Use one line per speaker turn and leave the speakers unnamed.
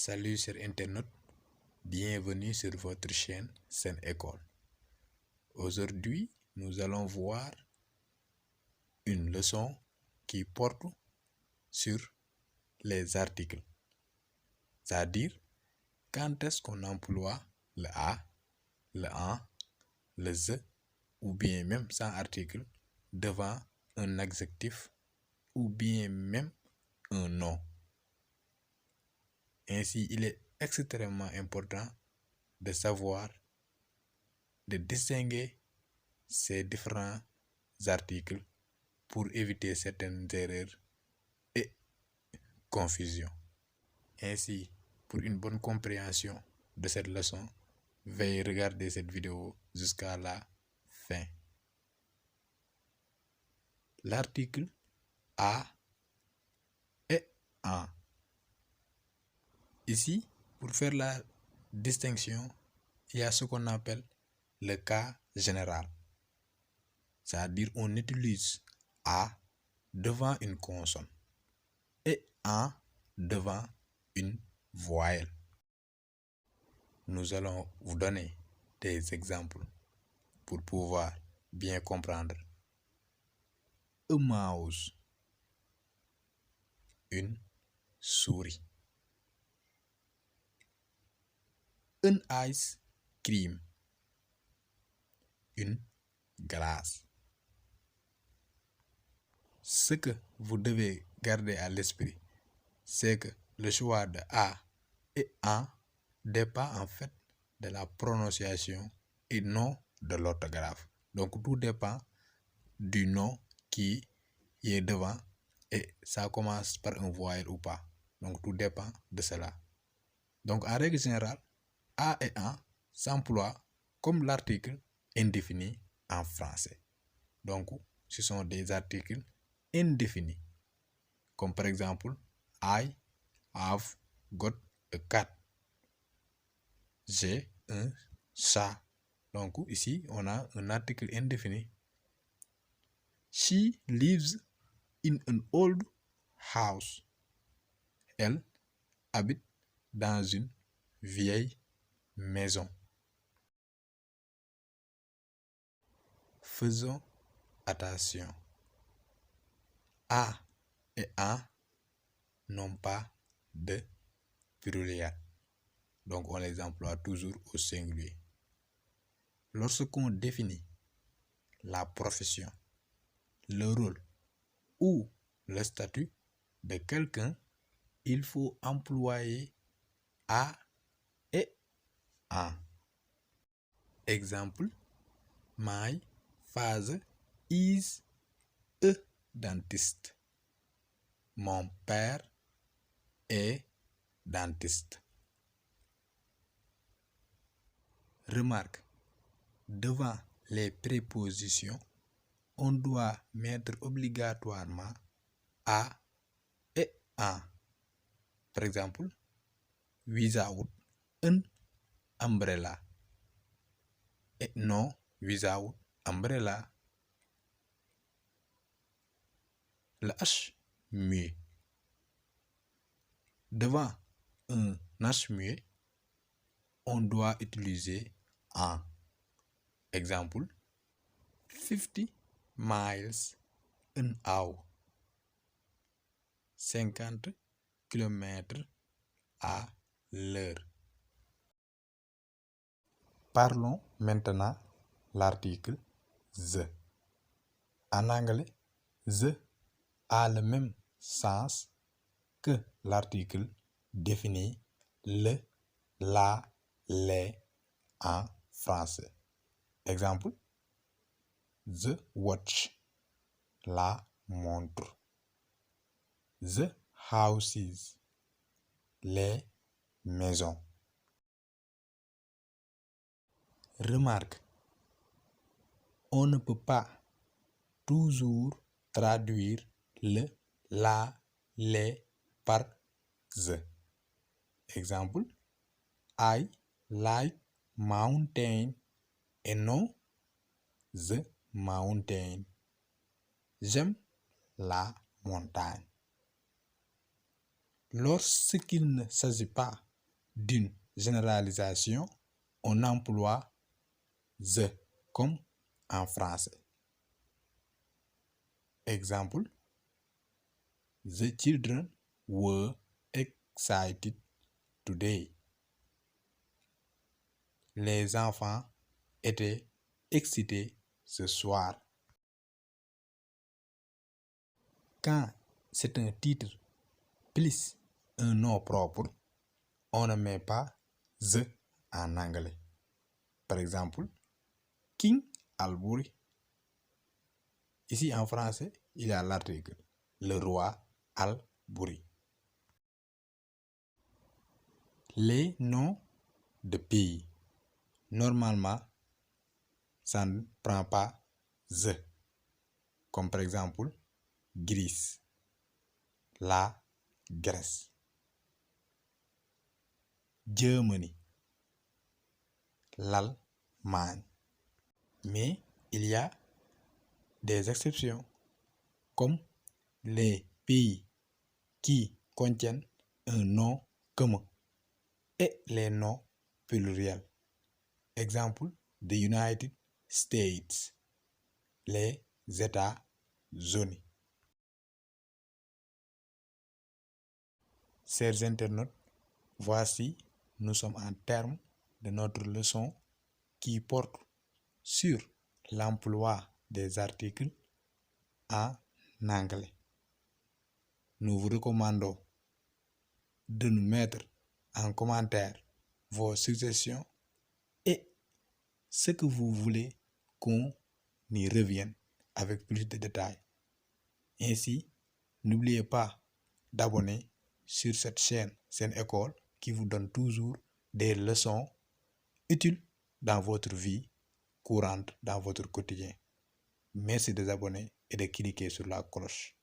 Salut sur Internet, bienvenue sur votre chaîne Sen École. Aujourd'hui, nous allons voir une leçon qui porte sur les articles, c'est-à-dire quand est-ce qu'on emploie le a, le en, le the ou bien même sans article devant un adjectif ou bien même un nom. Ainsi, il est extrêmement important de savoir, de distinguer ces différents articles pour éviter certaines erreurs et confusions. Ainsi, pour une bonne compréhension de cette leçon, veuillez regarder cette vidéo jusqu'à la fin. L'article a et en. Ici, pour faire la distinction, il y a ce qu'on appelle le cas général. C'est-à-dire on utilise a devant une consonne et en devant une voyelle. Nous allons vous donner des exemples pour pouvoir bien comprendre. A mouse, une souris. Un ice cream, une glace. Ce que vous devez garder à l'esprit, c'est que le choix de a et en dépend en fait de la prononciation et non de l'orthographe. Donc tout dépend du nom qui est devant et ça commence par un voyelle ou pas. Donc tout dépend de cela. Donc en règle générale, a et en s'emploient comme l'article indéfini en français. Donc ce sont des articles indéfinis. Comme par exemple, I have got a cat. J'ai un chat. Donc ici, on a un article indéfini. She lives in an old house. Elle habite dans une vieille maison. Faisons attention. A et en n'ont pas de pluriel. Donc on les emploie toujours au singulier. Lorsqu'on définit la profession, le rôle ou le statut de quelqu'un, il faut employer a et en. Exemple, my father is a dentist. Mon père est dentiste. Remarque, devant les prépositions, on doit mettre obligatoirement a et en. Par exemple, without an umbrella et non without umbrella. Le H muet. Devant un H muet, on doit utiliser en. Exemple, 50 miles an hour. 50 km à l'heure. Parlons maintenant l'article the. En anglais, the a le même sens que l'article défini le, la, les en français. Exemple, the watch, la montre. The houses, les maisons. Remarque, on ne peut pas toujours traduire le, la, les par the. Exemple, I like mountain et non the mountain. J'aime la montagne. Lorsqu'il ne s'agit pas d'une généralisation, on emploie the comme en français. Exemple, the children were excited today. Les enfants étaient excités ce soir. Quand c'est un titre plus un nom propre, on ne met pas the en anglais. Par exemple, King Albury. Ici en français, il y a l'article le roi Albury. Les noms de pays. Normalement, ça ne prend pas the. Comme par exemple, Greece, la Grèce. Germany, l'Allemagne. Mais il y a des exceptions, comme les pays qui contiennent un nom commun et les noms pluriels. Exemple, the United States, les États-Unis. Chers internautes, voici, nous sommes en terme de notre leçon qui porte sur l'emploi des articles en anglais. Nous vous recommandons de nous mettre en commentaire vos suggestions et ce que vous voulez qu'on y revienne avec plus de détails. Ainsi, n'oubliez pas d'abonner sur cette chaîne Sen École qui vous donne toujours des leçons utiles dans votre vie courante, dans votre quotidien. Merci de vous abonner et de cliquer sur la cloche.